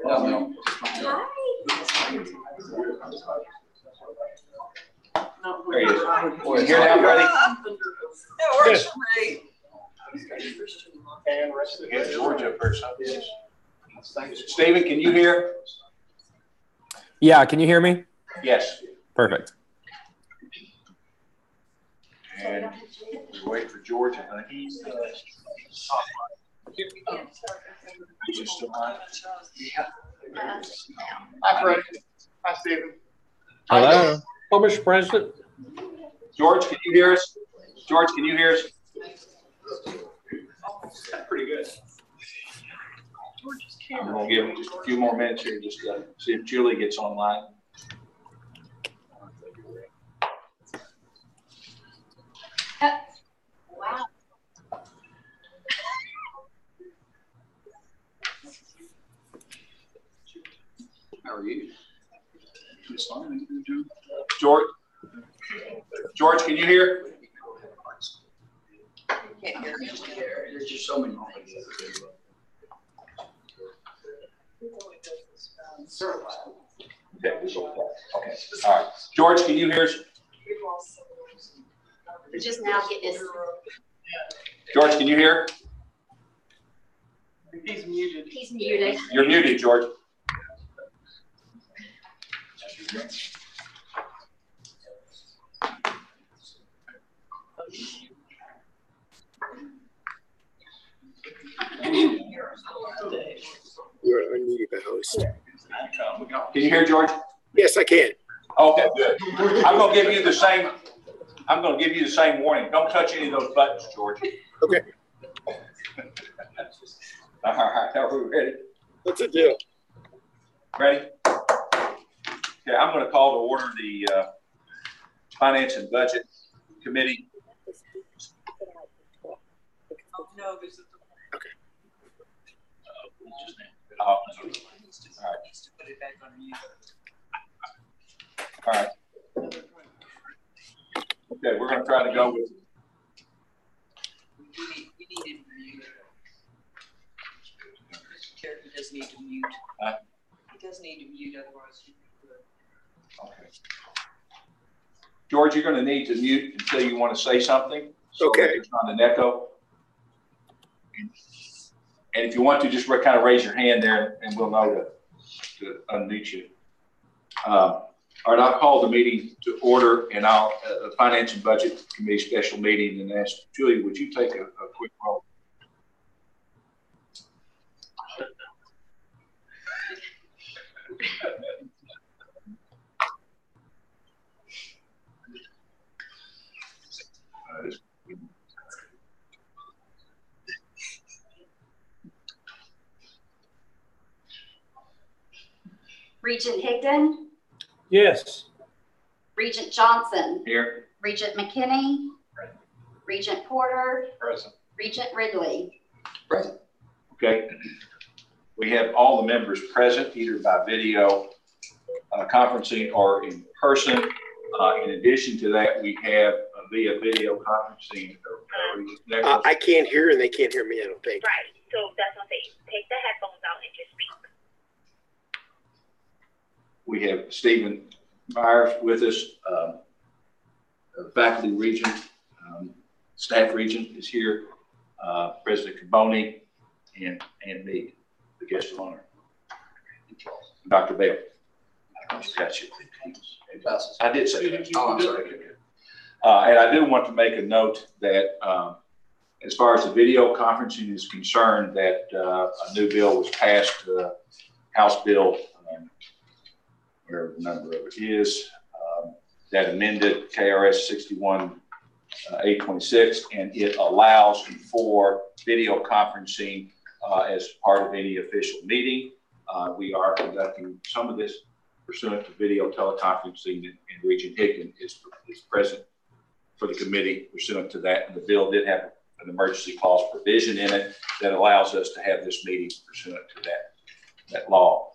No. There he is. We're here now, buddy. It works for me. Get George up there. Stephen, can you hear? Yeah, can you hear me? Yes. Perfect. And we wait for George. I think he's still on. Yeah. Hi, Fred. Hi, Stephen. Hello. Oh, Mr. President. George, can you hear us? George, can you hear us? That's pretty good. I'm going to give him just a few more minutes here just to see if Julie gets online. Wow. How are you? George, can you hear? Can't hear me. There's just so many. Okay. All right. George, can you hear us? We're just now getting this. George, can you hear? He's muted. He's muted. You're muted, George. You're unmuted, the host. Can you hear George? Yes, I can. Okay, good. I'm going to give you the same. I'm going to give you the same warning. Don't touch any of those buttons, George. Okay. All right. Are we ready? What's the deal? Ready? Okay, I'm going to call to order the Finance and Budget Committee. No, this is okay. All right. Okay, we're going to try to go with. we need him mute. He does need to mute. He does need to mute, otherwise. Okay. George, you're going to need to mute until you want to say something. So okay. It's not an echo. And if you want to, just kind of raise your hand there, and we'll know to unmute you. All right, I'll call the meeting to order, and I'll the Finance and Budget Committee special meeting, and ask Julie, would you take a quick roll? Regent Higdon. Yes. Regent Johnson. Here. Regent McKinney. Present. Regent Porter. Present. Regent Ridley. Present. Okay. We have all the members present, either by video conferencing or in person. In addition to that, we have via video conferencing. I can't hear, and they can't hear me, I don't think. Right. So that's what I'm saying. Take the headphones out and just speak. We have Stephen Myers with us, faculty regent, staff regent is here, President Caboni, and me, the guest of honor, Dr. Bell. Got you. I did say that. Oh, I'm sorry. And I do want to make a note that as far as the video conferencing is concerned, that a new bill was passed, House Bill, whatever the number of it is, that amended KRS 61-826, and it allows for video conferencing as part of any official meeting. We are conducting some of this pursuant to video teleconferencing, and Regent Higdon is present for the committee pursuant to that. And the bill did have an emergency clause provision in it that allows us to have this meeting pursuant to that law.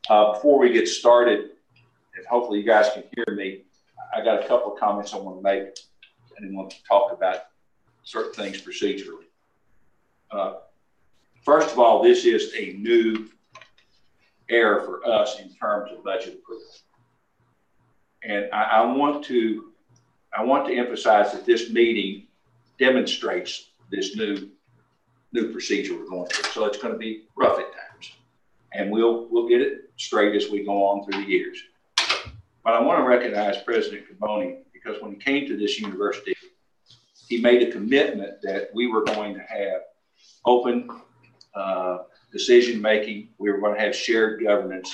Before we get started, and hopefully you guys can hear me, I got a couple of comments I want to make, and then want to talk about certain things procedurally. First of all, this is a new error for us in terms of budget approval. And I want to emphasize that this meeting demonstrates this new procedure we're going through. So it's going to be rough at times, and we'll get it straight as we go on through the years. But I want to recognize President Carboni, because when he came to this university, he made a commitment that we were going to have open decision making. We were going to have shared governance,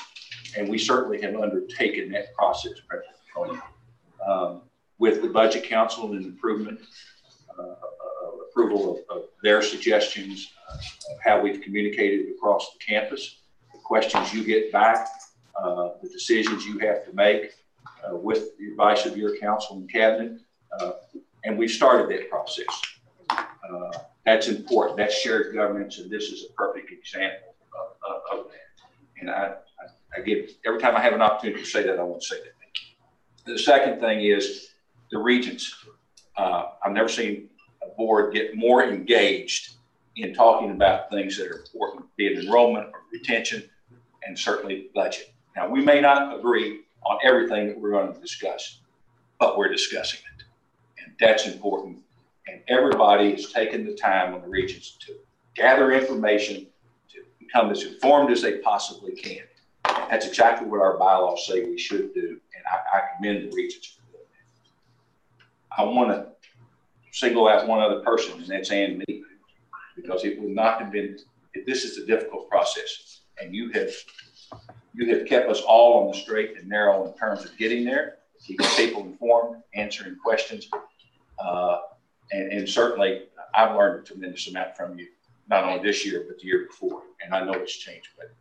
and we certainly have undertaken that process, President Carboni, with the Budget Council and improvement, approval of their suggestions, of how we've communicated across the campus, the questions you get back, the decisions you have to make with the advice of your council and cabinet. And we've started that process. That's important. That's shared governance, and this is a perfect example of that. And I give, every time I have an opportunity to say that, I want to say that. The second thing is the regents. I've never seen a board get more engaged in talking about things that are important, be it enrollment or retention, and certainly budget. Now, we may not agree on everything that we're going to discuss, but we're discussing it. And that's important. And everybody is taking the time on the regents to gather information, to become as informed as they possibly can. And that's exactly what our bylaws say we should do. And I commend the regents for doing that. I want to single out one other person, and that's Ann Meek, because it would not have been, this is a difficult process. And you have kept us all on the straight and narrow in terms of getting there, keeping people informed, answering questions. And certainly I've learned a tremendous amount from you, not only this year, but the year before. And I know it's changed, but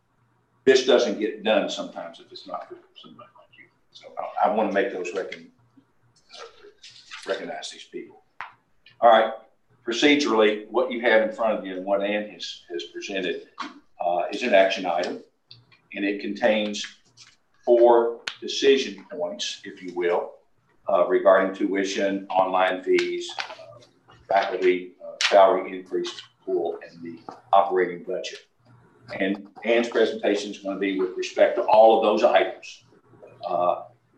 this doesn't get done sometimes if it's not for somebody like you. So I want to make those recognize these people. All right, procedurally, what you have in front of you and what Ann has presented is an action item, and it contains 4 decision points, if you will, regarding tuition, online fees, faculty salary increase pool, and the operating budget. And Ann's presentation is going to be with respect to all of those items.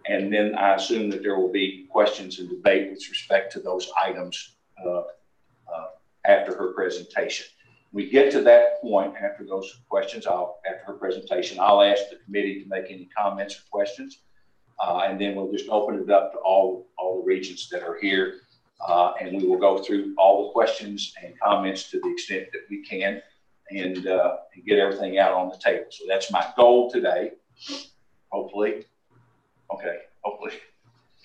And then I assume that there will be questions and debate with respect to those items after her presentation. We get to that point after those questions, after her presentation, I'll ask the committee to make any comments or questions. And then we'll just open it up to all the regents that are here. And we will go through all the questions and comments to the extent that we can and get everything out on the table. So that's my goal today, hopefully. Okay, hopefully.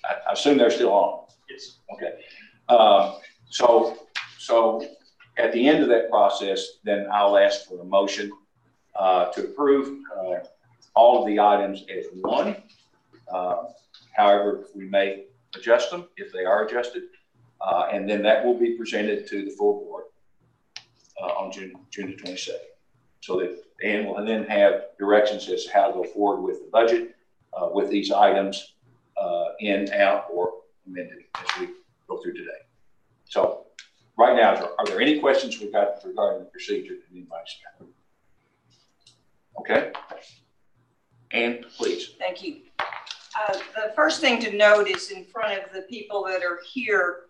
I assume they're still on. Yes. Okay. So at the end of that process, then I'll ask for a motion to approve all of the items as one. However, we may adjust them if they are adjusted. And then that will be presented to the full board on June the 22nd. So that Ann will then have directions as to how to go forward with the budget with these items in, out, or amended as we go through today. So right now, are there any questions we've got regarding the procedure that anybody's got? Okay. Ann, please. Thank you. The first thing to note is in front of the people that are here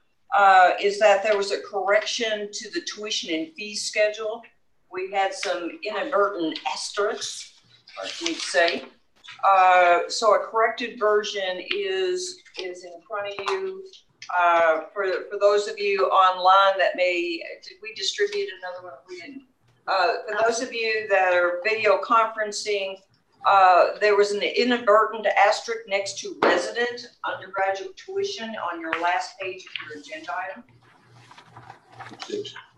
is that there was a correction to the tuition and fee schedule. We had some inadvertent asterisks, we'd say. So a corrected version is in front of you. For those of you online that may, did we distribute another one? We didn't. For those of you that are video conferencing, there was an inadvertent asterisk next to resident undergraduate tuition on your last page of your agenda item.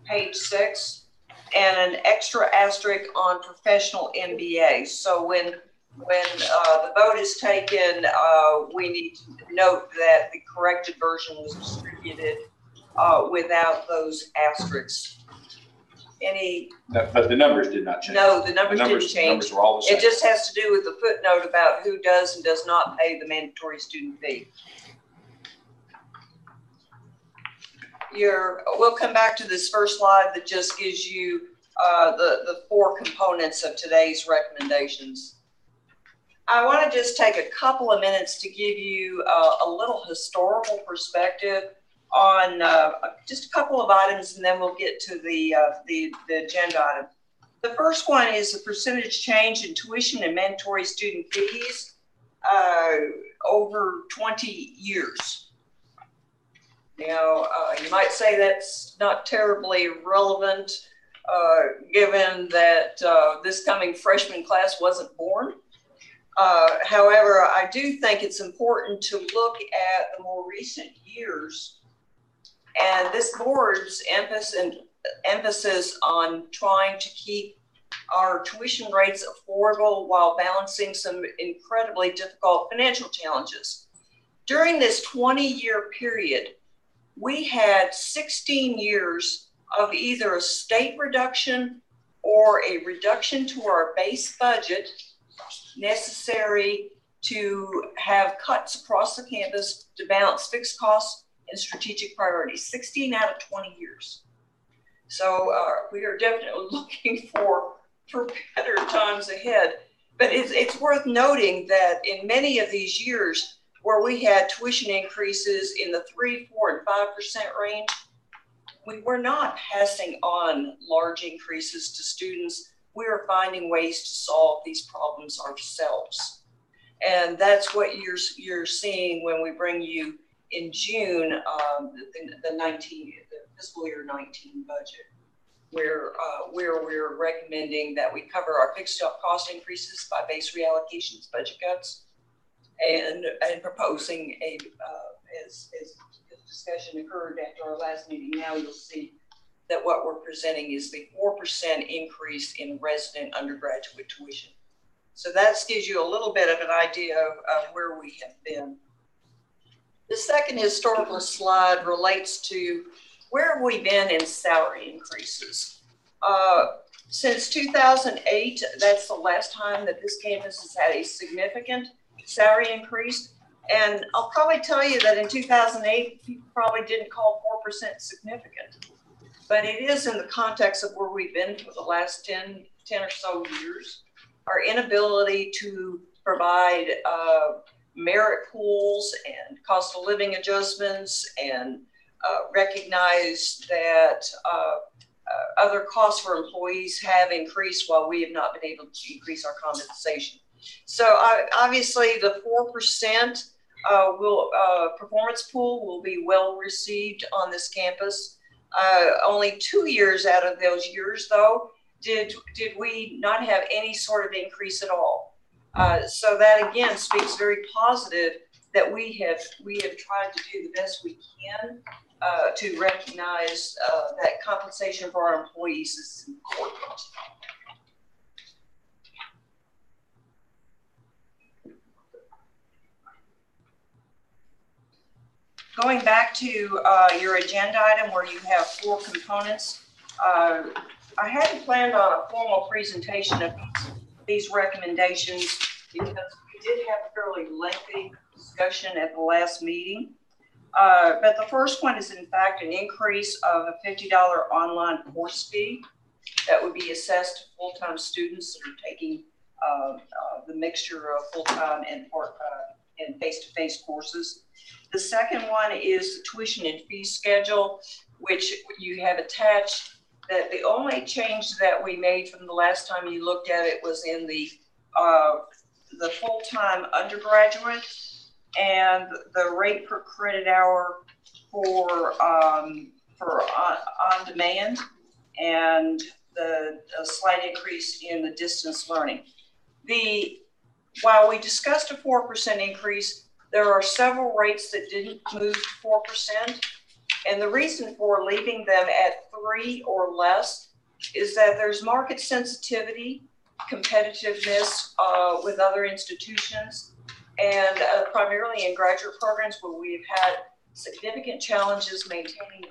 Page 6, and an extra asterisk on professional MBA. So when the vote is taken, we need to note that the corrected version was distributed without those asterisks. But the numbers did not change. No, the numbers didn't change. The numbers were all the same. It just has to do with the footnote about who does and does not pay the mandatory student fee. We'll come back to this first slide that just gives you the 4 components of today's recommendations. I want to just take a couple of minutes to give you a little historical perspective on just a couple of items, and then we'll get to the agenda item. The first one is the percentage change in tuition and mandatory student fees over 20 years. Now, you might say that's not terribly relevant given that this coming freshman class wasn't born. However, I do think it's important to look at the more recent years and this board's emphasis on trying to keep our tuition rates affordable while balancing some incredibly difficult financial challenges. During this 20-year period, we had 16 years of either a state reduction or a reduction to our base budget necessary to have cuts across the campus to balance fixed costs and strategic priorities, 16 out of 20 years. So we are definitely looking for better times ahead. But it's worth noting that in many of these years where we had tuition increases in the 3%, 4%, and 5% range, we were not passing on large increases to students. We are finding ways to solve these problems ourselves. And that's what you're seeing when we bring you in June, the fiscal year 19 budget, where we're recommending that we cover our fixed cost increases by base reallocations, budget cuts, and proposing as the discussion occurred after our last meeting, now you'll see that what we're presenting is the 4% increase in resident undergraduate tuition. So that gives you a little bit of an idea of where we have been. The second historical slide relates to where have we been in salary increases. Since 2008, that's the last time that this campus has had a significant salary increase. And I'll probably tell you that in 2008, people probably didn't call 4% significant. But it is in the context of where we've been for the last 10 or so years. Our inability to provide merit pools and cost of living adjustments and recognize that other costs for employees have increased while we have not been able to increase our compensation. So obviously the 4% performance pool will be well received on this campus. Only 2 years out of those years, though, did we not have any sort of increase at all. So that again speaks very positive that we have tried to do the best we can to recognize that compensation for our employees is important. Going back to your agenda item where you have 4 components, I hadn't planned on a formal presentation of these recommendations because we did have a fairly lengthy discussion at the last meeting. But the first one is in fact an increase of a $50 online course fee that would be assessed to full-time students that are taking the mixture of full-time and face-to-face courses. The second one is the tuition and fee schedule, which you have attached. That the only change that we made from the last time you looked at it was in the full-time undergraduate and the rate per credit hour for on demand, and a slight increase in the distance learning. While we discussed a 4% increase, there are several rates that didn't move to 4%. And the reason for leaving them at 3 or less is that there's market sensitivity, competitiveness with other institutions, and primarily in graduate programs where we've had significant challenges maintaining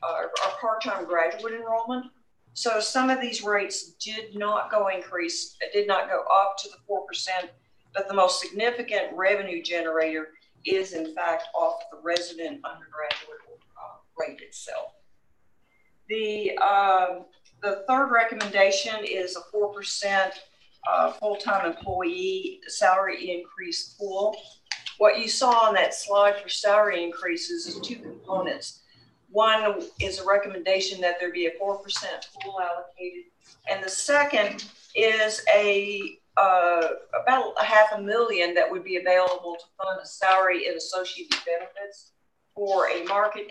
our part-time graduate enrollment. So some of these rates did not go up to the 4%, but the most significant revenue generator is in fact off the resident undergraduate rate itself. The third recommendation is a 4% full-time employee salary increase pool. What you saw on that slide for salary increases is two components. One is a recommendation that there be a 4% pool allocated, and the second is about $500,000 that would be available to fund a salary and associated benefits for a market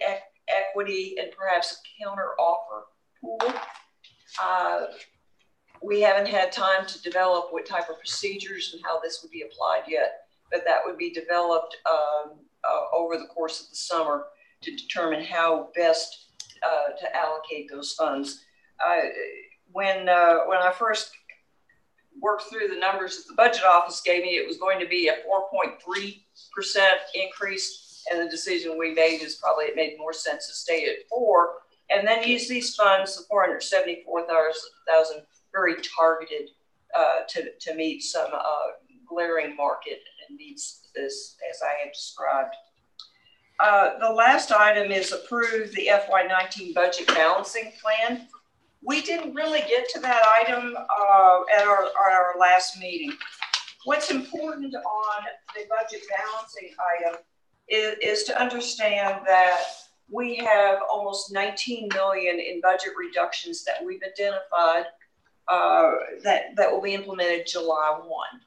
equity and perhaps a counter offer pool. We haven't had time to develop what type of procedures and how this would be applied yet, but that would be developed over the course of the summer to determine how best to allocate those funds. When I first worked through the numbers that the budget office gave me, it was going to be a 4.3% increase, and the decision we made is probably it made more sense to stay at 4%, and then use these funds, the $474,000, very targeted to meet some glaring market needs, as I had described. The last item is approve the FY19 budget balancing plan. We didn't really get to that item at our last meeting. What's important on the budget balancing item is to understand that we have almost $19 million in budget reductions that we've identified that will be implemented July 1.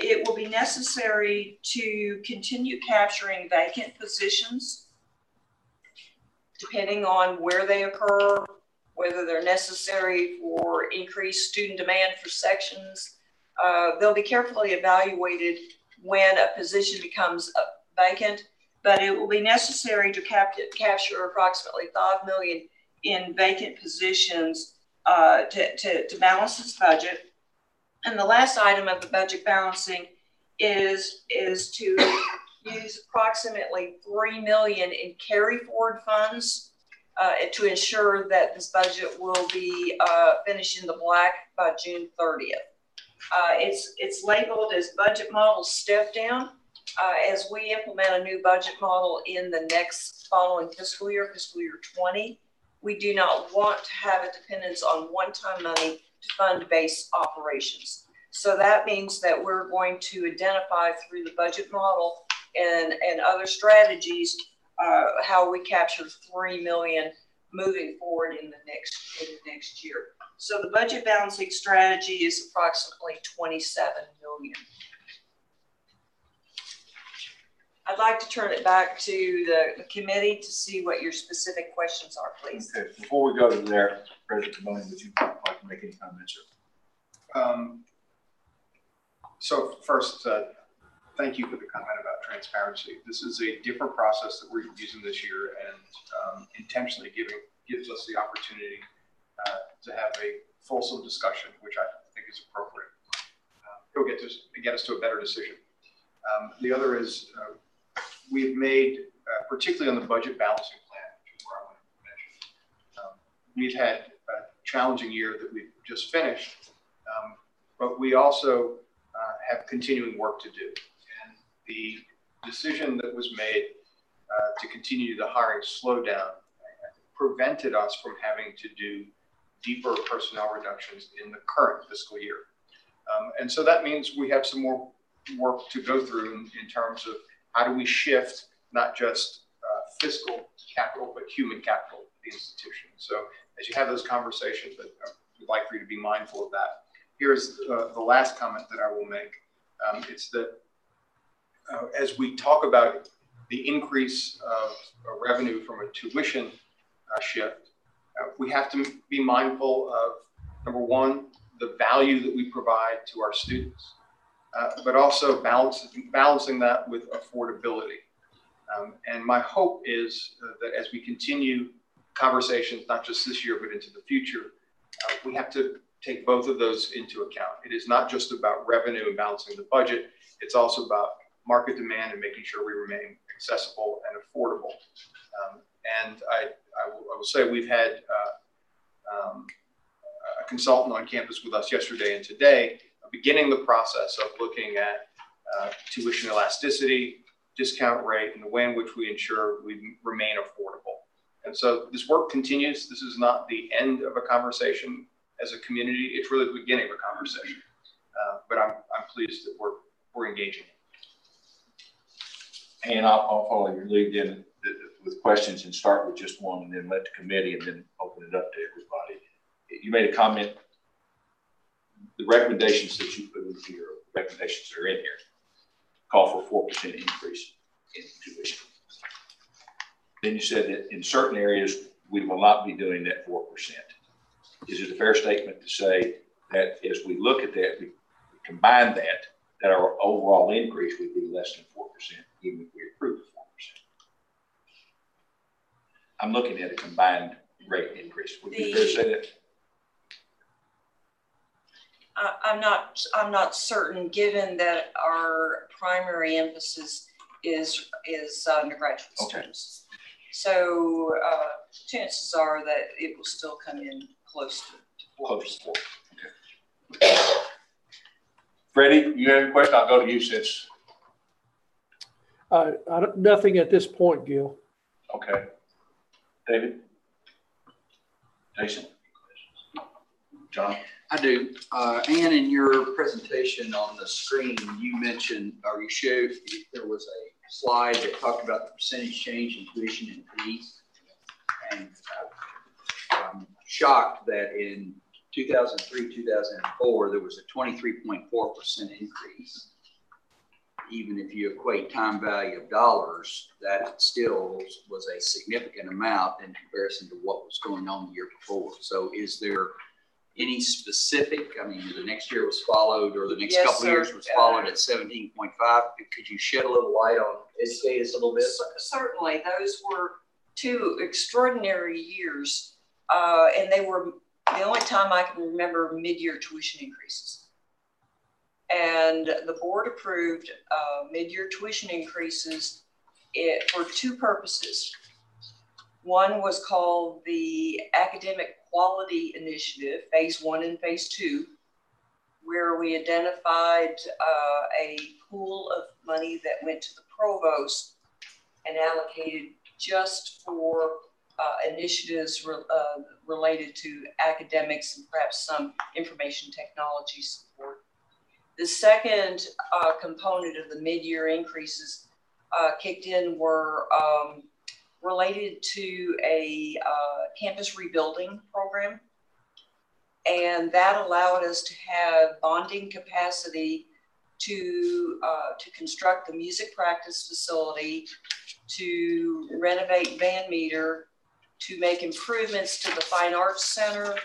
It will be necessary to continue capturing vacant positions, depending on where they occur, whether they're necessary for increased student demand for sections. They'll be carefully evaluated when a position becomes vacant, but it will be necessary to capture approximately $5 million in vacant positions to balance this budget. And the last item of the budget balancing is to use approximately $3 million in carry forward funds to ensure that this budget will be finished in the black by June 30th. It's labeled as budget model step down. As we implement a new budget model in the next following fiscal year 20, we do not want to have a dependence on one-time money to fund base operations. So that means that we're going to identify through the budget model and other strategies how we capture $3 million moving forward in the next year. So the budget balancing strategy is approximately $27 million. I'd like to turn it back to the committee to see what your specific questions are, please. Okay, before we go to there, President Camoni, would you like to make any comments, sir? So first, thank you for the comment about transparency. This is a different process that we're using this year, and intentionally gives us the opportunity to have a fulsome discussion, which I think is appropriate. It'll get us to a better decision. The other is we've made, particularly on the budget balancing plan, which is where I want to mention, we've had a challenging year that we've just finished, but we also have continuing work to do. And the decision that was made to continue the hiring slowdown prevented us from having to do deeper personnel reductions in the current fiscal year. And so that means we have some more work to go through in terms of how do we shift not just fiscal capital, but human capital at the institution. So as you have those conversations, we'd like for you to be mindful of that. Here's the last comment that I will make. It's that as we talk about the increase of revenue from a tuition shift, we have to be mindful of, number one, the value that we provide to our students, but also balancing that with affordability. And my hope is that as we continue conversations, not just this year, but into the future, we have to take both of those into account. It is not just about revenue and balancing the budget. It's also about market demand and making sure we remain accessible and affordable. And I will say we've had a consultant on campus with us yesterday and today, beginning the process of looking at tuition elasticity, discount rate, and the way in which we ensure we remain affordable. And so this work continues. This is not the end of a conversation. as a community, it's really the beginning of a conversation. But I'm pleased that we're engaging. And I'll follow your lead in with questions and start with just one and then let the committee and then open it up to everybody. You made a comment, the recommendations that you put in here, recommendations that are in here, call for 4% increase in tuition. Then you said that in certain areas, we will not be doing that 4%. Is it a fair statement to say that as we look at that, we combine that our overall increase would be less than 4%, even if we approve the 4%? I'm looking at a combined rate increase. Would you fair to say that? I'm not certain, given that our primary emphasis is undergraduate students. So chances are that it will still come in close to 4%. Close to 4. Okay. Freddie, you have a question? I'll go to you since. Nothing at this point, Gil. Okay. David? Jason? John? I do. Ann, in your presentation on the screen, you mentioned, or you showed, there was a slide that talked about the percentage change in tuition and fees. And I'm shocked that in 2003, 2004, there was a 23.4% increase. Even if you equate time value of dollars, that still was a significant amount in comparison to what was going on the year before. So is there any specific, I mean, the next year was followed, or the next couple of years was followed at 17.5. Could you shed a little light on, educate us a little bit? Certainly, those were two extraordinary years, and they were the only time I can remember mid-year tuition increases. And the board approved mid-year tuition increases for two purposes. One was called the Academic Quality Initiative, Phase 1 and Phase 2, where we identified a pool of money that went to the provost and allocated just for initiatives related to academics and perhaps some information technology support. The second component of the mid-year increases kicked in were related to a campus rebuilding program. And that allowed us to have bonding capacity to construct the music practice facility, to renovate Van Meter, to make improvements to the Fine Arts Center,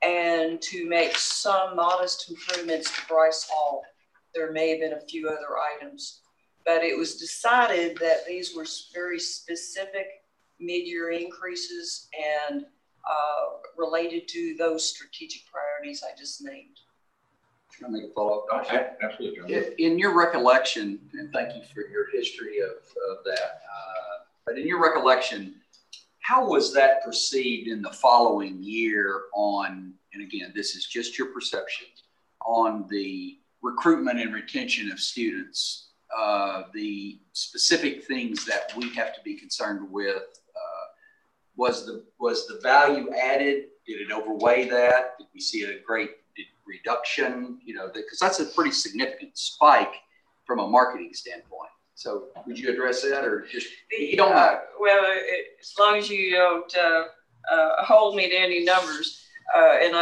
and to make some modest improvements to Bryce Hall. There may have been a few other items, but it was decided that these were very specific mid-year increases and related to those strategic priorities I just named. Can I make a follow-up? Absolutely. In your recollection, and thank you for your history of that, but in your recollection, how was that perceived in the following year on, and again, this is just your perception, on the recruitment and retention of students, the specific things that we have to be concerned with? Was the value added? Did it overweigh that? Did we see a great reduction? You know, because that's a pretty significant spike from a marketing standpoint. So would you address that, or just you don't know? Well, as long as you don't hold me to any numbers, and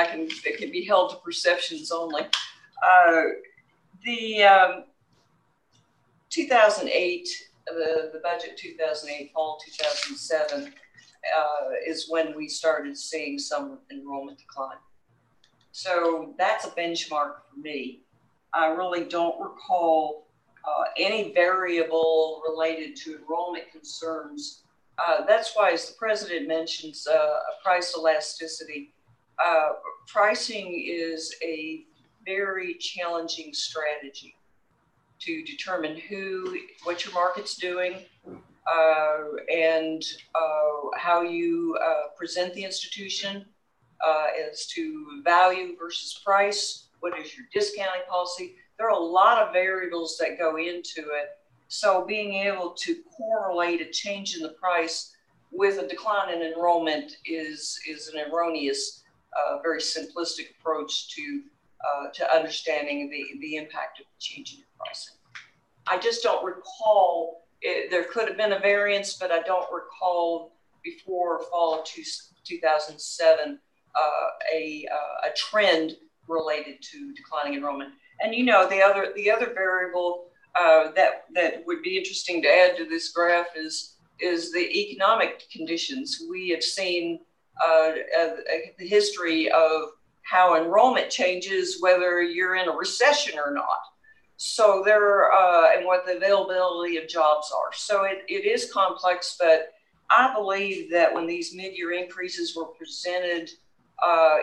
it can be held to perceptions only. The 2008, the budget 2008, fall 2007 is when we started seeing some enrollment decline. So that's a benchmark for me. I really don't recall any variable related to enrollment concerns. That's why, as the president mentions, price elasticity. Pricing is a very challenging strategy to determine what your market's doing, and how you present the institution as to value versus price. What is your discounting policy? There are a lot of variables that go into it. So being able to correlate a change in the price with a decline in enrollment is an erroneous very simplistic approach to understanding the impact of the change in pricing. I just don't recall, there could have been a variance, but I don't recall before fall of 2007 a trend related to declining enrollment. And you know, the other variable that would be interesting to add to this graph is the economic conditions. We have seen the history of how enrollment changes, whether you're in a recession or not. So and what the availability of jobs are. So it is complex, but I believe that when these mid-year increases were presented,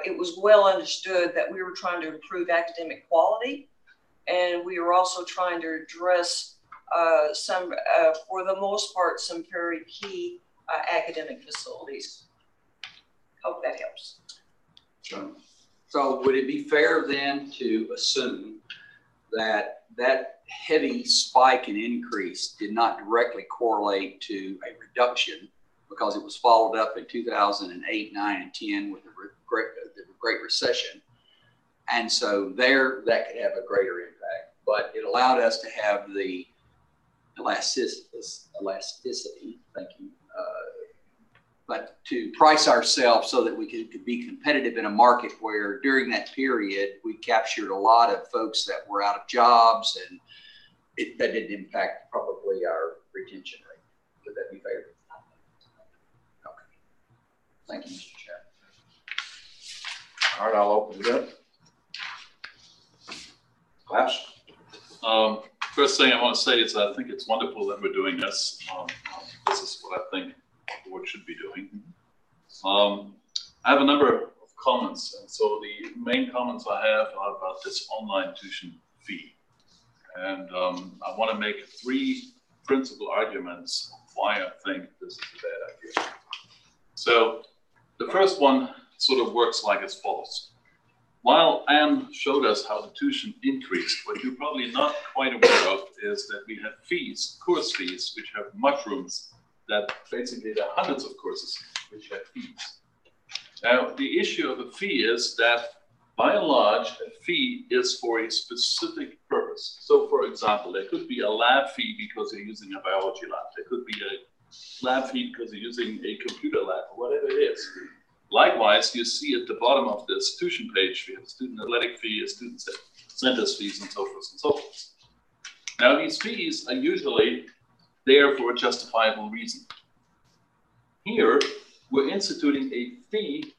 it was well understood that we were trying to improve academic quality, and we were also trying to address for the most part, some very key academic facilities. Hope that helps. Sure. So would it be fair then to assume that that heavy spike in increase did not directly correlate to a reduction, because it was followed up in 2008, 9, and 10 with the Great Recession? And so that could have a greater impact, but it allowed us to have the elasticity, thank you, but to price ourselves so that we could be competitive in a market where during that period we captured a lot of folks that were out of jobs, and that didn't impact probably our retention rate. Would that be fair? Okay. Thank you, Mr. Chair. All right, I'll open it up. Class. First thing I want to say is I think it's wonderful that we're doing this. This is what I think the board should be doing. I have a number of comments, and so the main comments I have are about this online tuition fee. And I want to make 3 principal arguments why I think this is a bad idea. So the first one sort of works like as follows. While Anne showed us how the tuition increased, what you're probably not quite aware of is that we have fees, course fees, which have mushrooms, that basically there are hundreds of courses which have fees. Now, the issue of a fee is that, by and large, a fee is for a specific purpose. So, for example, there could be a lab fee because you're using a biology lab. There could be a lab fee because you're using a computer lab, or whatever it is. Likewise, you see at the bottom of this tuition page, we have a student athletic fee, a student centers fees, and so forth and so forth. Now, these fees are usually there for a justifiable reason. Here, we're instituting a fee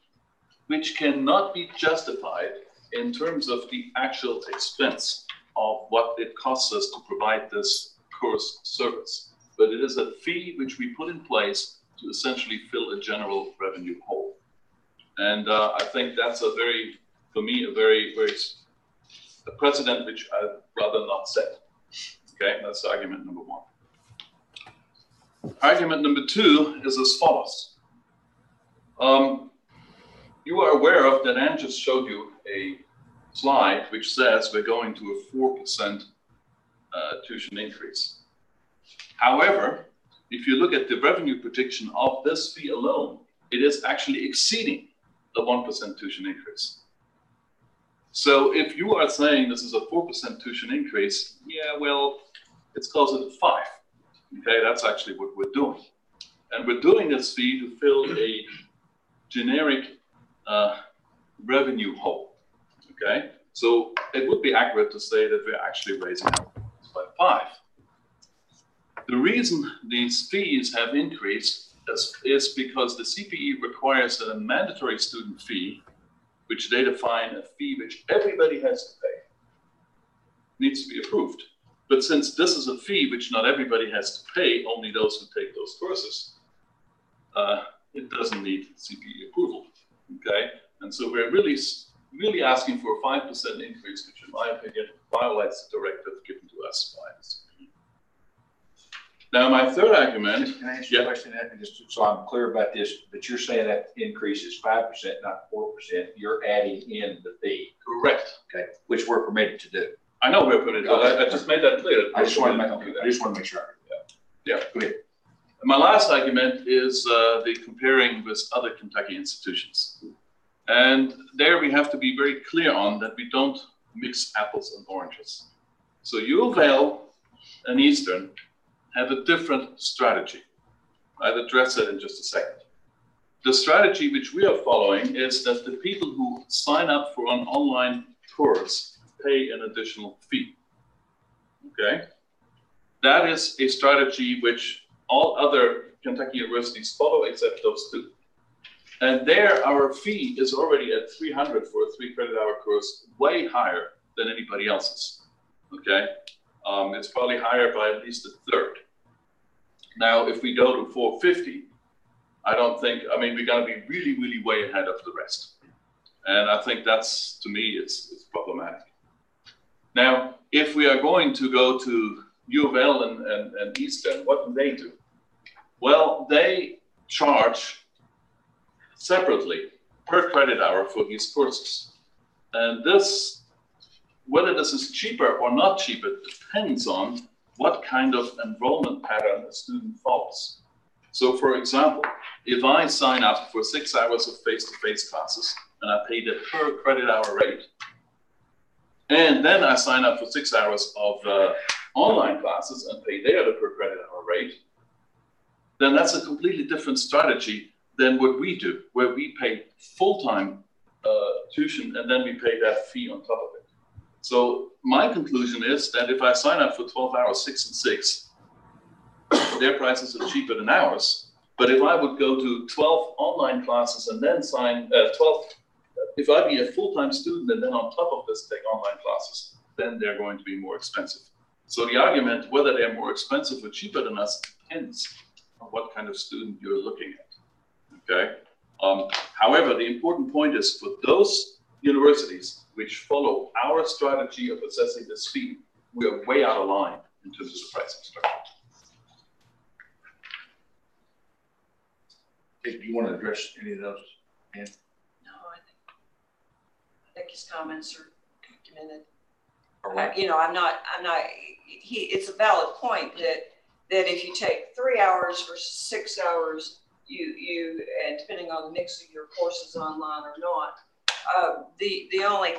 which cannot be justified in terms of the actual expense of what it costs us to provide this course service. But it is a fee which we put in place to essentially fill a general revenue hole. And I think that's for me, a precedent which I'd rather not set. Okay, that's argument number 1. Argument number 2 is as follows. You are aware of that Anne just showed you a slide which says we're going to a 4% tuition increase. However, if you look at the revenue prediction of this fee alone, it is actually exceeding the 1% tuition increase. So if you are saying this is a 4% tuition increase, yeah, well, it's closer to 5. Okay, that's actually what we're doing. And we're doing this fee to fill a generic revenue hole. Okay, so it would be accurate to say that we're actually raising our fees by 5. The reason these fees have increased is because the CPE requires that a mandatory student fee, which they define a fee which everybody has to pay, needs to be approved. But since this is a fee which not everybody has to pay, only those who take those courses, it doesn't need CPE approval. Okay, and so we're really asking for a 5% increase, which in my opinion violates the directive given to us by the CPE. Now, my third argument. Can I ask you a question, just so I'm clear about this? But you're saying that increase is 5%, not 4%. You're adding in the fee. Correct. Okay, which we're permitted to do. I know we're permitted. I just made that clear. I just want to make sure. Yeah. Go ahead. My last argument is the comparing with other Kentucky institutions. And there we have to be very clear on that we don't mix apples and oranges. So U of L and Eastern have a different strategy. I'll address that in just a second. The strategy which we are following is that the people who sign up for an online course pay an additional fee. Okay? That is a strategy which all other Kentucky universities follow except those two. And there, our fee is already at $300 for a 3-credit-hour course, way higher than anybody else's. Okay? It's probably higher by at least a third. Now, if we go to $450, I mean, we're going to be really, really way ahead of the rest. And I think that's, to me, it's problematic. Now, if we are going to go to U of L and Eastern, what do they do? Well, they charge separately per credit hour for these courses. And this, whether this is cheaper or not cheaper, depends on what kind of enrollment pattern a student follows. So for example, if I sign up for 6 hours of face-to-face classes and I pay the per credit hour rate, and then I sign up for 6 hours of online classes and pay there the per credit hour rate, then that's a completely different strategy than what we do, where we pay full-time tuition and then we pay that fee on top of it. So my conclusion is that if I sign up for 12 hours, 6 and 6, their prices are cheaper than ours. But if I would go to 12 online classes and then sign 12, if I be a full-time student and then on top of this take online classes, then they're going to be more expensive. So the argument whether they're more expensive or cheaper than us depends on what kind of student you're looking at. Okay. However, the important point is for those universities which follow our strategy of assessing this fee, we are way out of line in terms of the pricing structure. Do you want to address any of those? Yeah. No, I think his comments are documented. Right. It's a valid point that if you take 3 hours versus 6 hours, and depending on the mix of your courses online or not, the only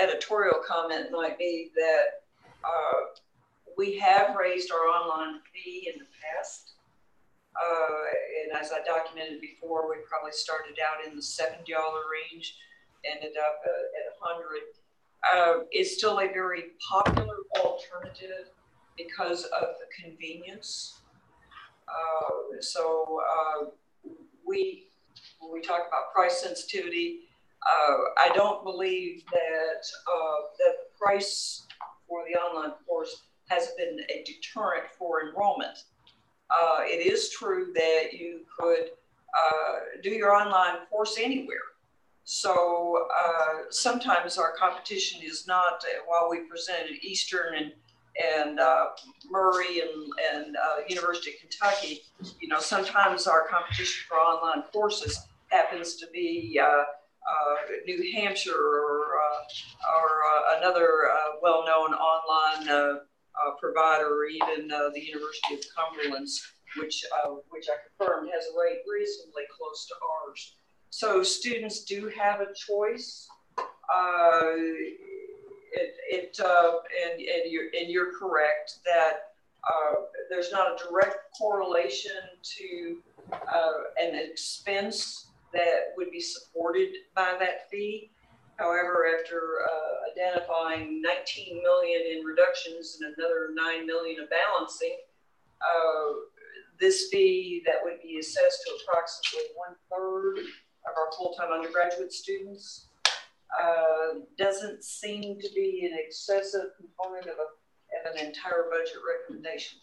editorial comment might be that we have raised our online fee in the past. And as I documented before, we probably started out in the $70 range, ended up at 100. It's still a very popular alternative because of the convenience. When we talk about price sensitivity, I don't believe that the price for the online course has been a deterrent for enrollment. It is true that you could do your online course anywhere. So sometimes our competition is not, while we presented Eastern and Murray and University of Kentucky, sometimes our competition for online courses happens to be New Hampshire or another well-known online provider, or even the University of Cumberland's, which I confirmed has a rate reasonably close to ours. So students do have a choice. And you're correct that there's not a direct correlation to an expense that would be supported by that fee. However, after identifying 19 million in reductions and another 9 million of balancing, this fee that would be assessed to approximately 1/3 of our full-time undergraduate students doesn't seem to be an excessive component of an entire budget recommendation.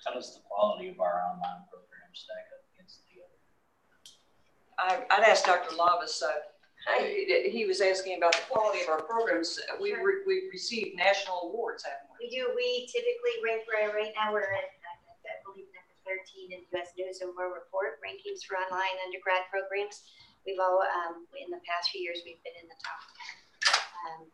How does the quality of our online program stack up against the other? I'd ask Dr. Lavis. He was asking about the quality of our programs. We've received national awards, haven't we? We do. We typically rank right now. We're at, I believe, number 13 in U.S. News and World Report rankings for online undergrad programs. We've all, in the past few years, we've been in the top 10.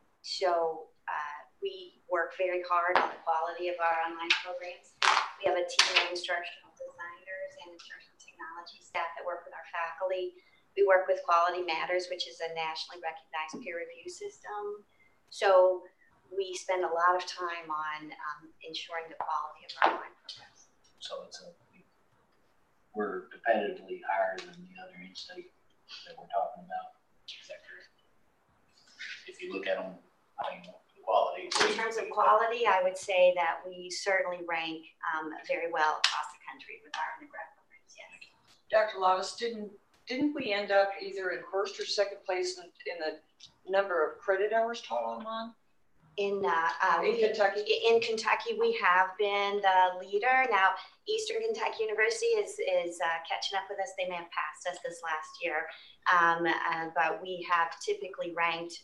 We work very hard on the quality of our online programs. We have a team of instructional designers and instructional technology technology staff that work with our faculty. We work with Quality Matters, which is a nationally recognized peer review system. So we spend a lot of time on ensuring the quality of our online programs. So we're competitively higher than the other in-state that we're talking about. Is that correct? If you look at them, I mean, the quality. In terms of quality, I would say that we certainly rank very well across the country with our undergrad programs, yes. Dr. Lavis, didn't we end up either in first or second place in the number of credit hours taught online? In Kentucky? In Kentucky, we have been the leader. Now, Eastern Kentucky University is catching up with us. They may have passed us this last year, but we have typically ranked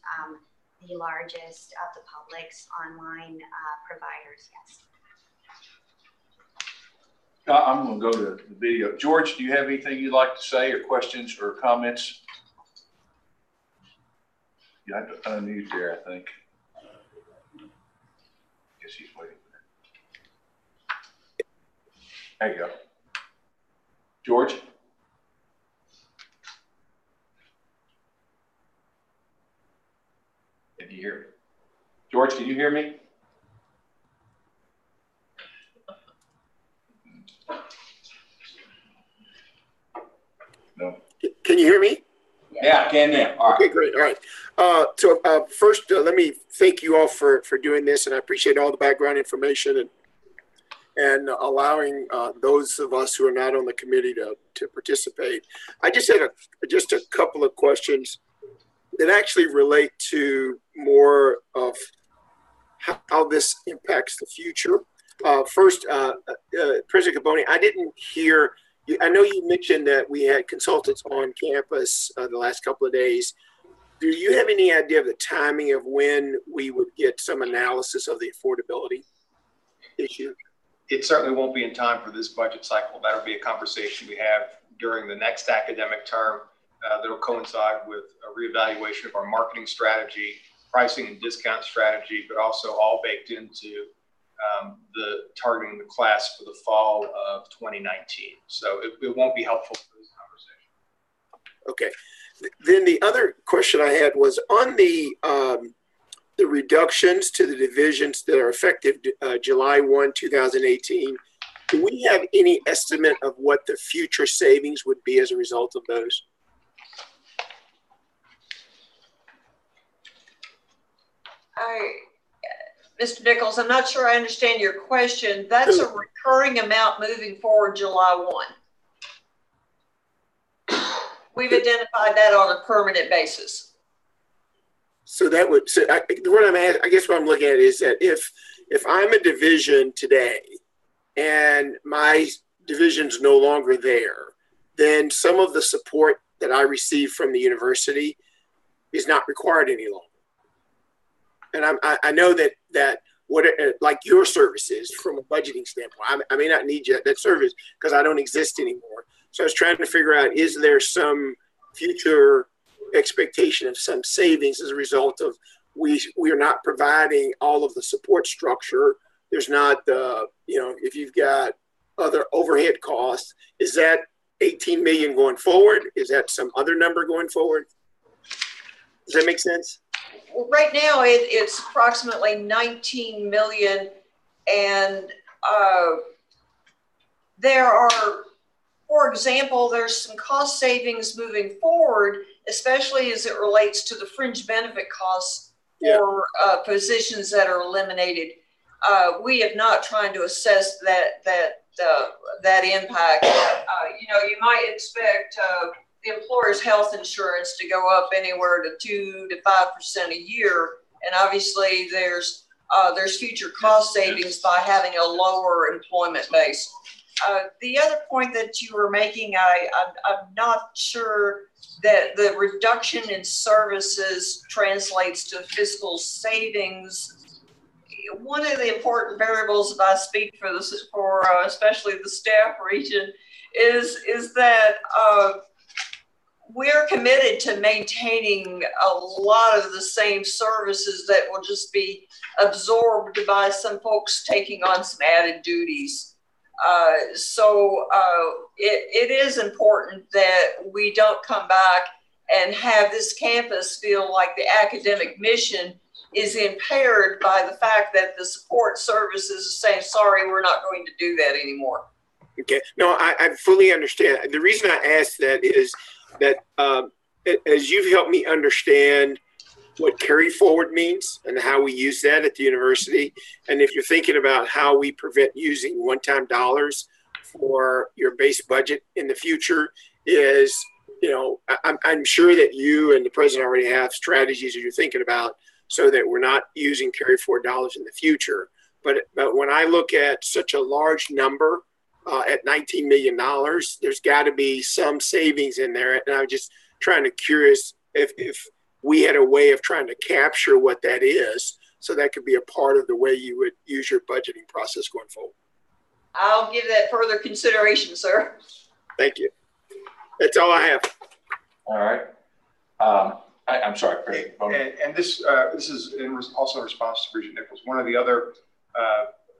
the largest of the public's online providers, yes. I'm going to go to the video. George, do you have anything you'd like to say, or questions or comments? You have to unmute there, I think. Guess he's waiting for that. There you go. George? Can you hear me? George, can you hear me? No. Can you hear me? Yeah, I can now. All right. Okay, great. All right. First, let me thank you all for doing this, and I appreciate all the background information and allowing those of us who are not on the committee to participate. I just had just a couple of questions that actually relate to more of how this impacts the future. First, President Gaboni, I didn't hear. I know you mentioned that we had consultants on campus the last couple of days. Do you have any idea of the timing of when we would get some analysis of the affordability issue? It certainly won't be in time for this budget cycle. That'll be a conversation we have during the next academic term that'll coincide with a reevaluation of our marketing strategy, pricing and discount strategy, but also all baked into the targeting the class for the fall of 2019. So it won't be helpful for this conversation. Okay. Then the other question I had was on the reductions to the divisions that are effective July 1, 2018. Do we have any estimate of what the future savings would be as a result of those? Mr. Nichols, I'm not sure I understand your question. That's a recurring amount moving forward July 1. We've identified that on a permanent basis. So that would, I guess what I'm looking at is that if I'm a division today and my division's no longer there, then some of the support that I receive from the university is not required any longer. And I know that what like your services from a budgeting standpoint, I may not need that service because I don't exist anymore. So I was trying to figure out, is there some future expectation of some savings as a result of we are not providing all of the support structure. There's not the, if you've got other overhead costs, is that 18 million going forward? Is that some other number going forward? Does that make sense? Well, right now it's approximately 19 million, and there are, for example, there's some cost savings moving forward, especially as it relates to the fringe benefit costs for positions that are eliminated. We have not tried to assess that impact. You might expect the employer's health insurance to go up anywhere to 2 to 5% a year, and obviously there's future cost savings by having a lower employment base. The other point that you were making, I'm not sure that the reduction in services translates to fiscal savings. One of the important variables, if I speak for especially the staff region, is that we're committed to maintaining a lot of the same services that will just be absorbed by some folks taking on some added duties. It is important that we don't come back and have this campus feel like the academic mission is impaired by the fact that the support services are saying, sorry, we're not going to do that anymore. Okay, no, I fully understand. The reason I asked that is that as you've helped me understand what carry forward means and how we use that at the university, and if you're thinking about how we prevent using one-time dollars for your base budget in the future, is, you know, I'm sure that you and the president already have strategies that you're thinking about so that we're not using carry forward dollars in the future. But when I look at such a large number, at $19 million, there's got to be some savings in there. And I'm just curious if we had a way of trying to capture what that is, so that could be a part of the way you would use your budgeting process going forward. I'll give that further consideration, sir. Thank you. That's all I have. All right. I'm sorry, President. And this is also in response to Regent Nichols. One of the other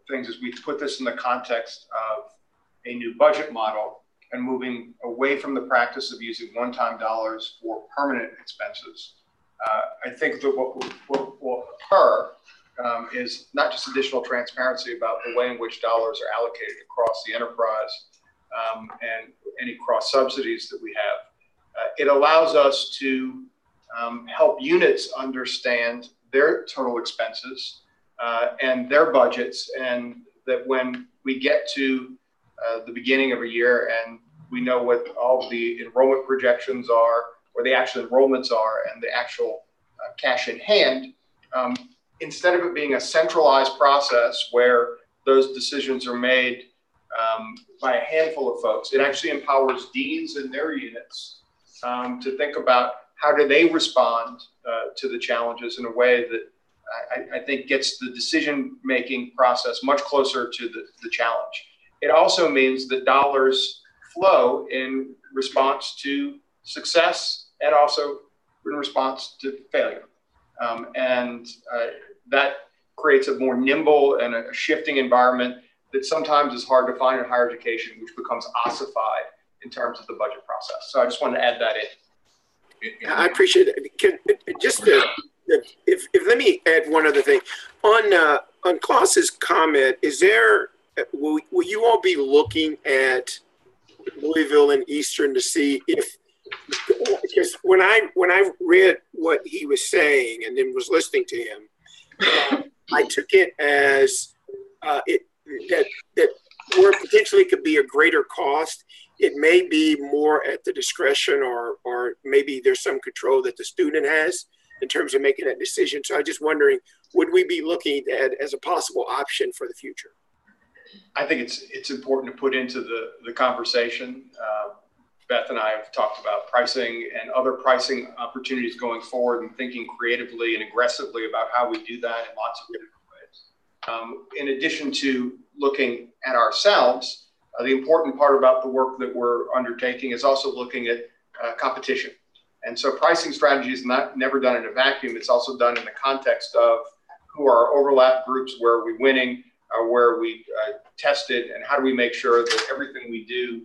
things is we put this in the context of a new budget model and moving away from the practice of using one-time dollars for permanent expenses. I think that what will occur is not just additional transparency about the way in which dollars are allocated across the enterprise and any cross subsidies that we have. It allows us to help units understand their total expenses and their budgets, and that when we get to the beginning of a year and we know what all the enrollment projections are, or the actual enrollments are, and the actual cash in hand, instead of it being a centralized process where those decisions are made by a handful of folks, it actually empowers deans and their units to think about how do they respond to the challenges in a way that I think gets the decision-making process much closer to the challenge. It also means that dollars flow in response to success and also in response to failure. That creates a more nimble and a shifting environment that sometimes is hard to find in higher education, which becomes ossified in terms of the budget process. So I just wanted to add that in. I appreciate it. Let me add one other thing. On Klaus's comment, is there, will you all be looking at Louisville and Eastern to see if, because when I read what he was saying and then was listening to him, I took it as that where potentially could be a greater cost, it may be more at the discretion or maybe there's some control that the student has in terms of making that decision. So I'm just wondering, would we be looking at as a possible option for the future? I think it's important to put into the conversation. Beth and I have talked about pricing and other pricing opportunities going forward and thinking creatively and aggressively about how we do that in lots of different ways. In addition to looking at ourselves, the important part about the work that we're undertaking is also looking at competition. And so pricing strategy is never done in a vacuum. It's also done in the context of who are our overlap groups, where are we winning, where are we tested, and how do we make sure that everything we do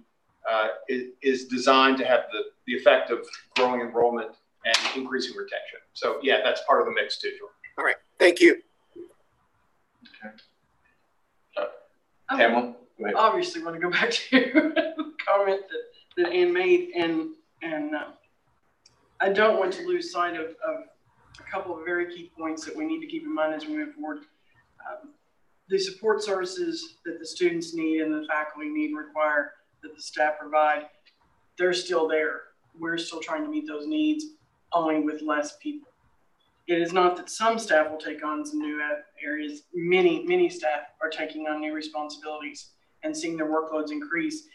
is designed to have the effect of growing enrollment and increasing retention. So yeah, that's part of the mix too, George. All right, thank you. Okay. Pamela, go ahead. Obviously want to go back to the comment that Ann made, and I don't want to lose sight of a couple of very key points that we need to keep in mind as we move forward. The support services that the students need and the faculty need and require that the staff provide, they're still there. We're still trying to meet those needs, only with less people. It is not that some staff will take on some new areas. Many staff are taking on new responsibilities and seeing their workloads increase.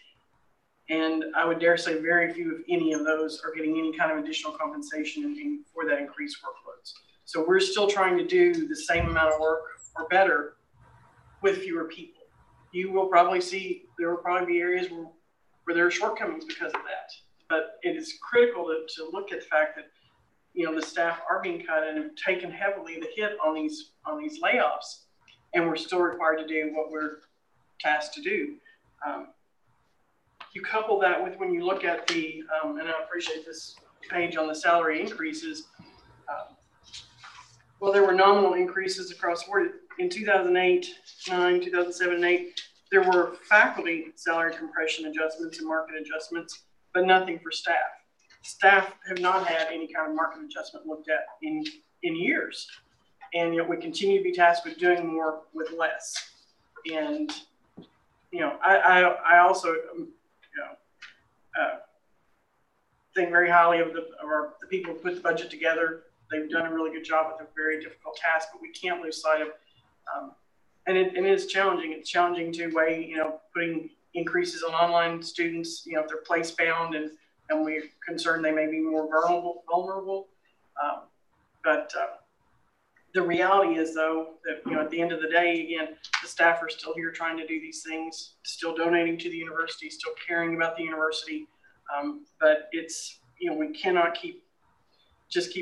And I would dare say very few, if any of those, are getting any kind of additional compensation for that increased workloads. So we're still trying to do the same amount of work or better with fewer people. You will probably see, there will probably be areas where there are shortcomings because of that. But it is critical to look at the fact that, you know, the staff are being cut and have taken heavily the hit on these layoffs, and we're still required to do what we're tasked to do. You couple that with when you look at the, and I appreciate this page on the salary increases. Well, there were nominal increases across the board. In 2008, 9, 2007, 8, there were faculty salary compression adjustments and market adjustments, but nothing for staff. Staff have not had any kind of market adjustment looked at in years. And yet we continue to be tasked with doing more with less. And, you know, I also, think very highly of the people who put the budget together. They've done a really good job with a very difficult task, but we can't lose sight of, and it is challenging. It's challenging to weigh, you know, putting increases on online students, you know, if they're place bound and we're concerned they may be more vulnerable. But the reality is, though, that, you know, at the end of the day, again, the staff are still here trying to do these things, still donating to the university, still caring about the university. But it's, you know, we cannot keep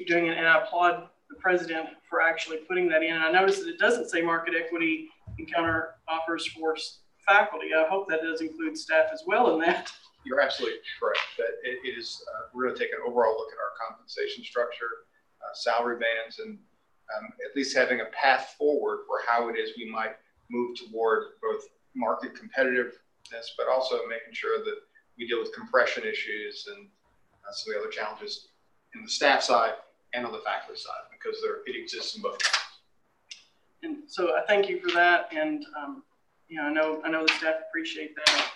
doing it. And I applaud the president for actually putting that in. And I noticed that it doesn't say market equity and counter offers for faculty. I hope that does include staff as well in that. You're absolutely correct. That it is, we're going to take an overall look at our compensation structure, salary bands, and at least having a path forward for how it is we might move toward both market competitiveness, but also making sure that we deal with compression issues and some of the other challenges in the staff side and on the faculty side, because it exists in both. And so I thank you for that. And, you know, I know the staff appreciate that.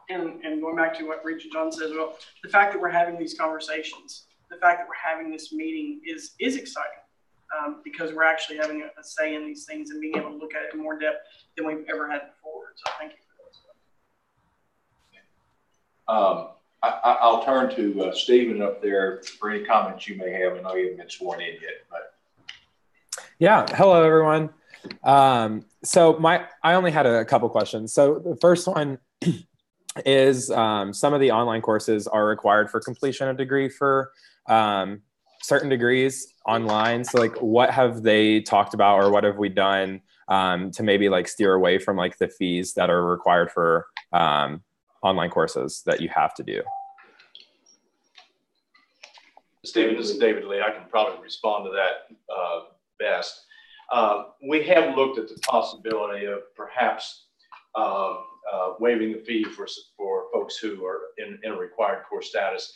And going back to what Regent John said, well, the fact that we're having these conversations, the fact that we're having this meeting is exciting, because we're actually having a say in these things and being able to look at it in more depth than we've ever had before. So thank you for that. I'll turn to Stephen up there for any comments you may have. I know you haven't been sworn in yet, but. Yeah, hello everyone. So I only had a couple questions. So the first one is some of the online courses are required for completion of degree for certain degrees online. So like, what have they talked about, or what have we done to maybe like steer away from like the fees that are required for online courses that you have to do? Stephen, this is David Lee. I can probably respond to that best. We have looked at the possibility of perhaps waiving the fee for folks who are in a required course status.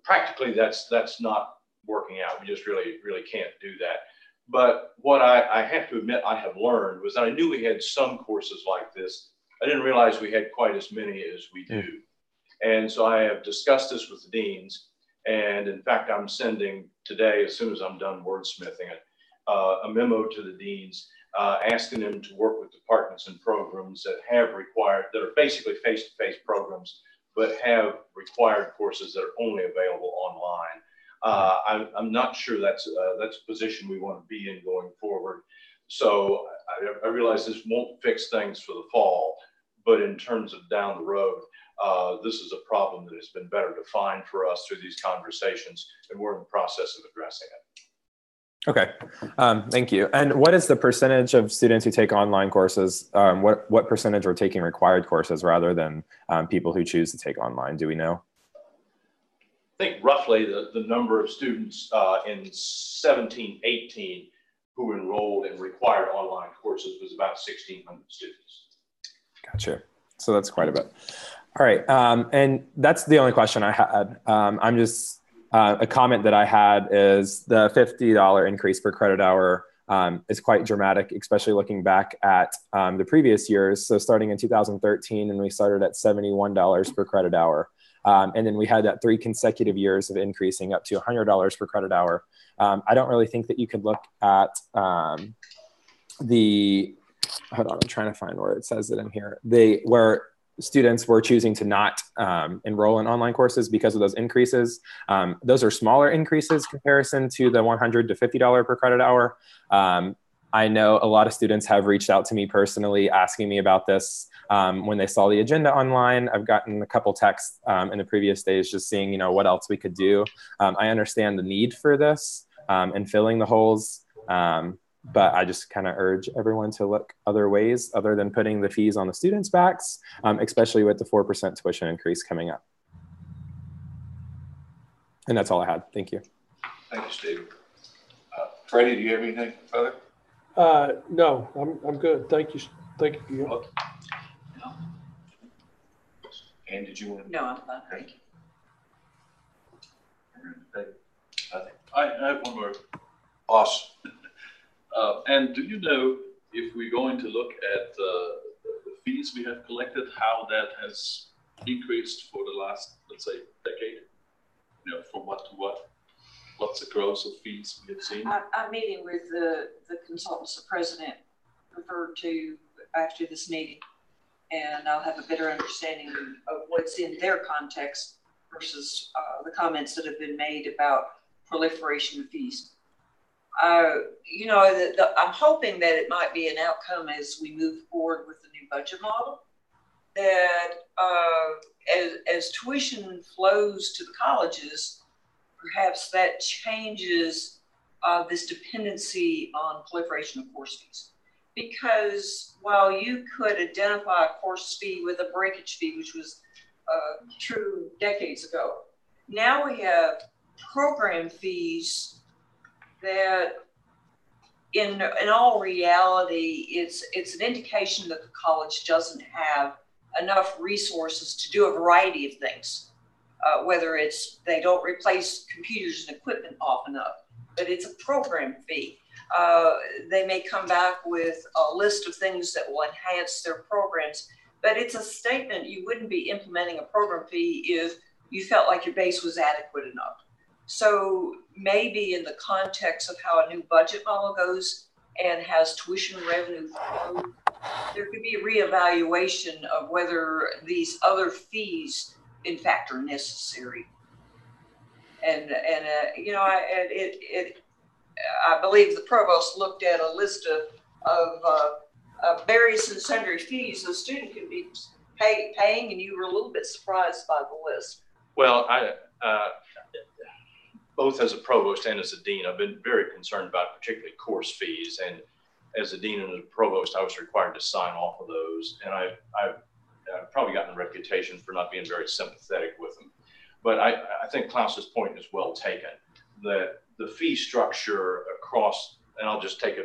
Practically, that's not working out. We just really can't do that. But what I have to admit I have learned was that I knew we had some courses like this. I didn't realize we had quite as many as we do. And so I have discussed this with the deans. And in fact, I'm sending today, as soon as I'm done wordsmithing it, a memo to the deans asking them to work with departments and programs that are basically face-to-face programs, but have required courses that are only available online. I'm not sure that's a position we want to be in going forward. So I realize this won't fix things for the fall, but in terms of down the road, this is a problem that has been better defined for us through these conversations, and we're in the process of addressing it. Okay, thank you. And what is the percentage of students who take online courses? What percentage are taking required courses rather than people who choose to take online? Do we know? I think roughly the number of students in 17-18 who enrolled in required online courses was about 1,600 students. Gotcha. So that's quite a bit. All right. And that's the only question I had. I'm just, a comment that I had is the $50 increase per credit hour is quite dramatic, especially looking back at the previous years. So starting in 2013, and we started at $71 per credit hour. And then we had that 3 consecutive years of increasing up to $100 per credit hour. I don't really think that you could look at hold on, I'm trying to find where it says it in here. Where students were choosing to not enroll in online courses because of those increases. Those are smaller increases comparison to the $100 to $50 per credit hour. I know a lot of students have reached out to me personally asking me about this when they saw the agenda online. I've gotten a couple texts in the previous days just seeing, what else we could do. I understand the need for this and filling the holes. but I just kind of urge everyone to look other ways other than putting the fees on the students' backs, especially with the 4% tuition increase coming up. And that's all I had. Thank you. Thank you, Steve. Freddie, do you have anything further? No, I'm good. Thank you. Thank you, Gil. Okay. No. And did you want to? No, I'm fine. Thank you. I have one more. Awesome. And do you know if we're going to look at the fees we have collected, how that has increased for the last, let's say, decade? You know, from what to what? What's the growth of fees we have seen? I'm meeting with the consultants the president referred to after this meeting, and I'll have a better understanding of what's in their context versus the comments that have been made about proliferation of fees. You know, I'm hoping that it might be an outcome as we move forward with the new budget model, that as tuition flows to the colleges, perhaps that changes this dependency on proliferation of course fees. Because while you could identify a course fee with a breakage fee, which was true decades ago, now we have program fees that in all reality, it's an indication that the college doesn't have enough resources to do a variety of things. Whether it's they don't replace computers and equipment often enough, but it's a program fee. They may come back with a list of things that will enhance their programs, but it's a statement. You wouldn't be implementing a program fee if you felt like your base was adequate enough. So maybe in the context of how a new budget model goes and has tuition revenue flow, there could be a reevaluation of whether these other fees in fact are necessary. And you know, I believe the provost looked at a list of various and sundry fees the student can be paying, and you were a little bit surprised by the list. Well, both as a provost and as a dean, I've been very concerned about particularly course fees. And as a dean and as a provost, I was required to sign off of those. And I've probably gotten a reputation for not being very sympathetic with them. But I think Klaus's point is well taken, that the fee structure across, and I'll just take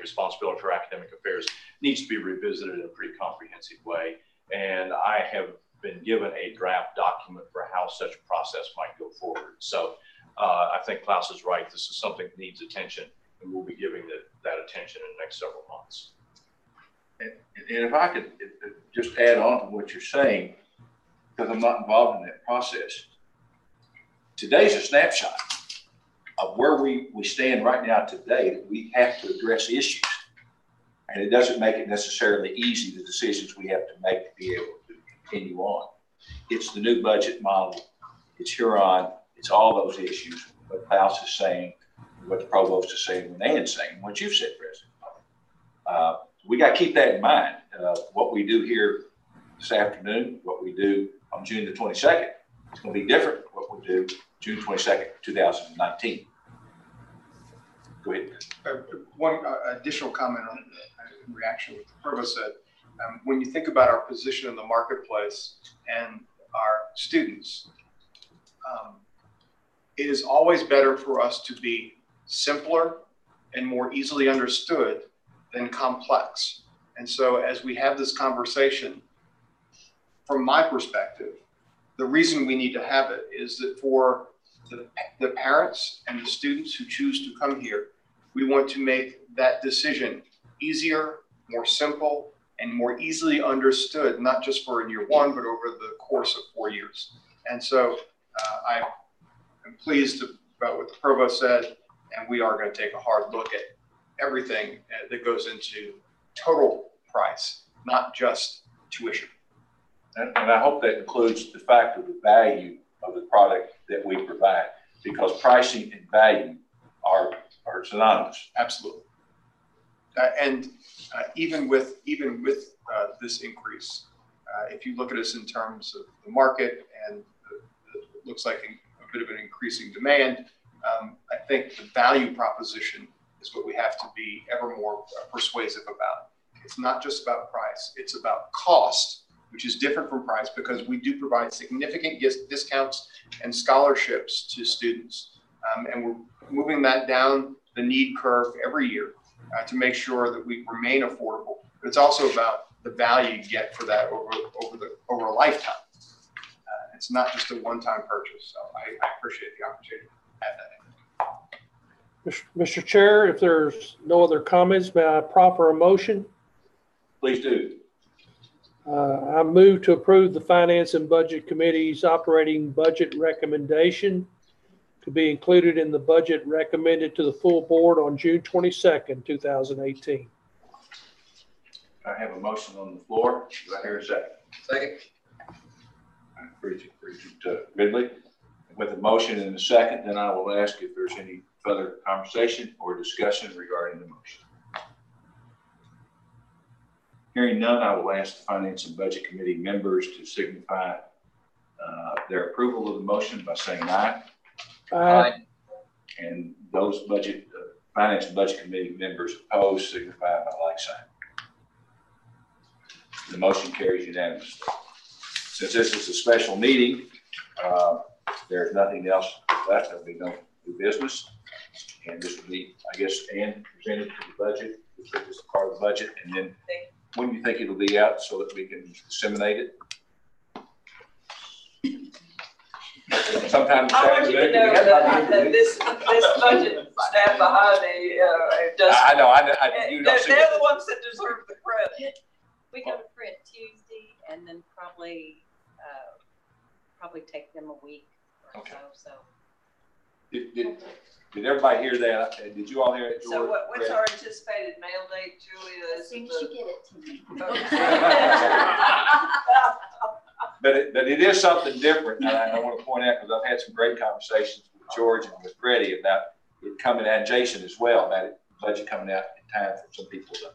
responsibility for academic affairs, needs to be revisited in a pretty comprehensive way. And I have been given a draft document for how such a process might go forward. So I think Klaus is right. This is something that needs attention, and we'll be giving that attention in the next several months. And if I could just add on to what you're saying, because I'm not involved in that process, today's a snapshot of where we stand right now today, that we have to address issues. And it doesn't make it necessarily easy, the decisions we have to make to be able to continue on. It's the new budget model, it's Huron, it's all those issues, what Klaus is saying, what the provost is saying, what Ann's saying, what you've said, President. We got to keep that in mind. What we do here this afternoon, what we do on June the 22nd, it's going to be different than what we do June 22nd, 2019. Go ahead. One additional comment on in reaction to what the provost said. When you think about our position in the marketplace and our students, it is always better for us to be simpler and more easily understood than complex. And so as we have this conversation, from my perspective, the reason we need to have it is that for the parents and the students who choose to come here, we want to make that decision easier, more simple, and more easily understood, not just for in year one, but over the course of 4 years. And so I am pleased about what the provost said, and we are going to take a hard look at everything that goes into total price, not just tuition. And I hope that includes the fact of the value of the product that we provide, because pricing and value are synonymous. Absolutely. And even with this increase, if you look at us in terms of the market and it looks like a bit of an increasing demand, I think the value proposition is what we have to be ever more persuasive about. It's not just about price, it's about cost, which is different from price because we do provide significant discounts and scholarships to students. And we're moving that down the need curve every year to make sure that we remain affordable. But it's also about the value you get for that over a lifetime. It's not just a one-time purchase. So I appreciate the opportunity to add that in. Mr. Chair, if there's no other comments, may I proffer a motion? Please do. I move to approve the Finance and Budget Committee's operating budget recommendation to be included in the budget recommended to the full board on June 22nd, 2018. I have a motion on the floor. Do I hear a second? Second. Bridget Ridley. With a motion and a second, then I will ask if there's any further conversation or discussion regarding the motion. Hearing none, I will ask the Finance and Budget Committee members to signify their approval of the motion by saying aye. Aye. And those Finance and Budget Committee members opposed signify by like sign. The motion carries unanimously. Since this is a special meeting, there's nothing else left. There'll be no new business. And this will be, I guess, Ann presented to the budget, which is part of the budget. And then when do you think it'll be out so that we can disseminate it? Sometime I want you to know that this budget staff behind me does. I know. They're the ones that deserve the credit. We go to print Tuesday, and then probably take them a week or so. Did everybody hear that? Did you all hear it? So what's our anticipated mail date, Julia? As soon as you get it to me. But it is something different, and I want to point out because I've had some great conversations with George and with Freddie about it coming, and Jason as well, about it, budget coming out in time for some people to.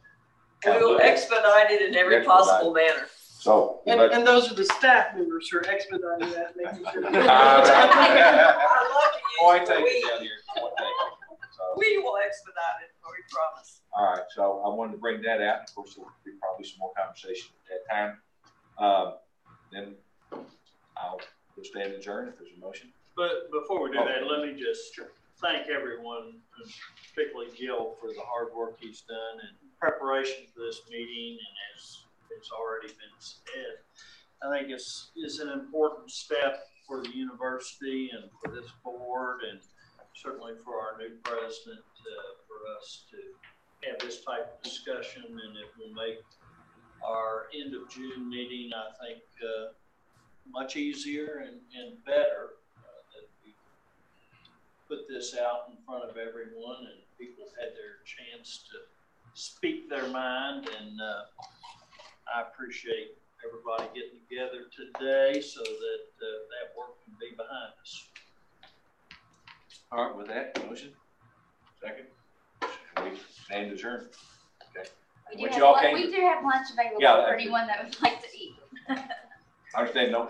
We'll expedite it in every possible manner. So, and those are the staff members who are expediting that, making sure. I love to use I take it down here. We will expedite it, we promise. All right, so I wanted to bring that out. Of course, there will be probably some more conversation at that time. Then I'll stand adjourned if there's a motion. But before we do that, let me just thank everyone, and particularly Gil, for the hard work he's done in preparation for this meeting. And as it's already been said, I think it's an important step for the university and for this board, and certainly for our new president, for us to have this type of discussion, and it will make our end of June meeting, I think, much easier and better that we put this out in front of everyone and people had their chance to speak their mind. And I appreciate everybody getting together today so that that work can be behind us. All right, with that, motion. Second. We stand adjourned. Okay. We do have lunch available for anyone that would like to eat. I understand. No.